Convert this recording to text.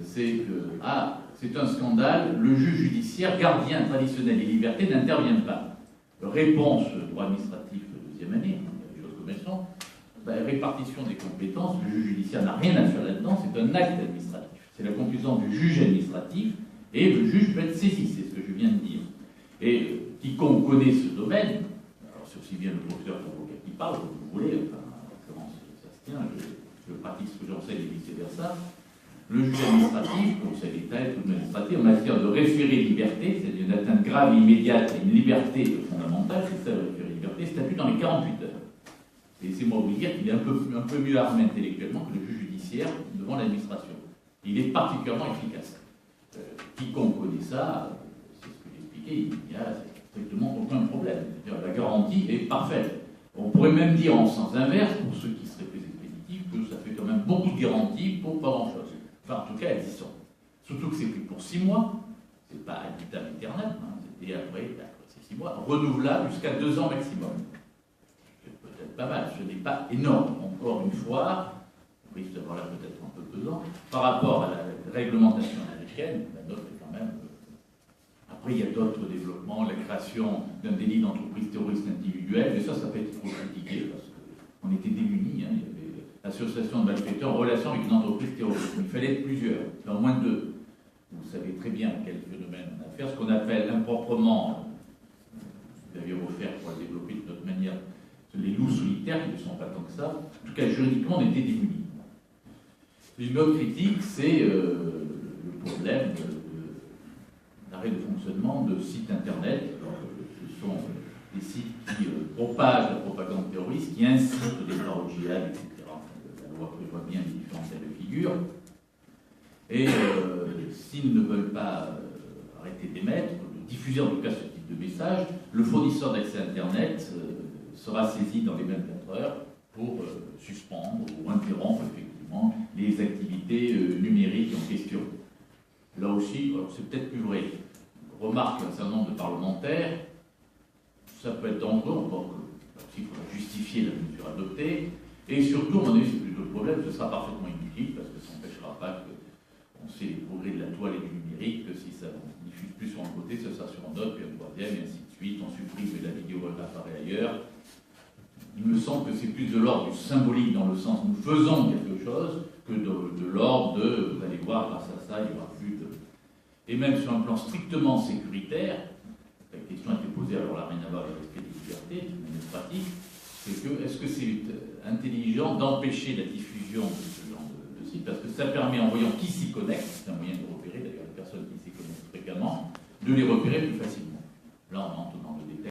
c'est que, c'est un scandale, le juge judiciaire, gardien traditionnel des libertés, n'intervient pas. Réponse, droit administratif de deuxième année, les choses comme elles sont, répartition des compétences, le juge judiciaire n'a rien à faire là-dedans, c'est un acte administratif. C'est la conclusion du juge administratif, et le juge peut être saisi, c'est ce que je viens de dire. Et quiconque connaît ce domaine, alors c'est aussi bien le professeur qu'avocat qui parle, comme vous voulez, enfin, comment ça se tient, je pratique ce que j'enseigne et vice-versa. Le juge administratif, Conseil d'État et tout administratif, en matière de référé liberté, c'est-à-dire une atteinte grave, immédiate et une liberté fondamentale, c'est ça le référé liberté, statue dans les 48 heures. Et laissez-moi vous dire qu'il est un peu mieux armé intellectuellement que le juge judiciaire devant l'administration. Il est particulièrement efficace. Quiconque connaît ça, c'est ce que j'expliquais, il n'y a strictement aucun problème. La garantie est parfaite. On pourrait même dire en sens inverse, pour ceux qui seraient plus expéditifs, que ça fait quand même beaucoup de garanties pour pas grand-chose. Enfin, en tout cas, elles y sont. Surtout que c'est pris pour 6 mois, c'est pas ad vitam aeternam, et après c'est 6 mois, renouvelable jusqu'à 2 ans maximum. C'est peut-être pas mal, ce n'est pas énorme. Encore une fois, on risque d'avoir là peut-être un peu pesant, par rapport à la réglementation américaine, la note est quand même. Après, il y a d'autres développements, la création d'un délit d'entreprise terroriste individuelle, mais ça peut être trop critiqué, parce qu'on était démunis, il y avait l'association de malfaiteurs en relation avec une entreprise terroriste. Il fallait être plusieurs, au moins 2. Vous savez très bien quel phénomène on a à faire, ce qu'on appelle improprement, vous aviez offert pour le développer de notre manière, les loups solitaires, qui ne sont pas tant que ça. En tout cas, juridiquement, on était démunis. Une autre critique, c'est le problème d'arrêt de fonctionnement de sites internet. Alors, ce sont des sites qui propagent la propagande terroriste, qui incitent les frères au djihad, etc. La loi prévoit bien les différents cas de figure. Et s'ils ne veulent pas arrêter d'émettre, de diffuser en tout cas ce type de message, le fournisseur d'accès Internet sera saisi dans les mêmes 4 heures pour suspendre ou interrompre effectivement les activités numériques en question. Là aussi, c'est peut-être plus vrai. Remarque un certain nombre de parlementaires, ça peut être dangereux, encore qu'il faudra justifier la mesure adoptée, et surtout, à mon avis, c'est plutôt le problème, ce sera parfaitement inutile, parce que ça n'empêchera pas qu'on sait les progrès de la toile et du numérique, que si ça diffuse plus sur un côté, ça sera sur un autre, puis un troisième, et ainsi de suite, on supprime et la vidéo apparaît ailleurs. Il me semble que c'est plus de l'ordre du symbolique, dans le sens nous faisons quelque chose, que de l'ordre de, vous allez voir, grâce à ça, il n'y aura plus de... Et même sur un plan strictement sécuritaire, la question a été posée, alors là, rien à voir avec le respect des libertés, mais pratique, c'est que, est-ce que c'est intelligent d'empêcher la diffusion de ce genre de site, parce que ça permet, en voyant qui s'y connecte, c'est un moyen de repérer d'ailleurs les personnes qui s'y connectent fréquemment, de les repérer plus facilement. Là, on entre dans le détail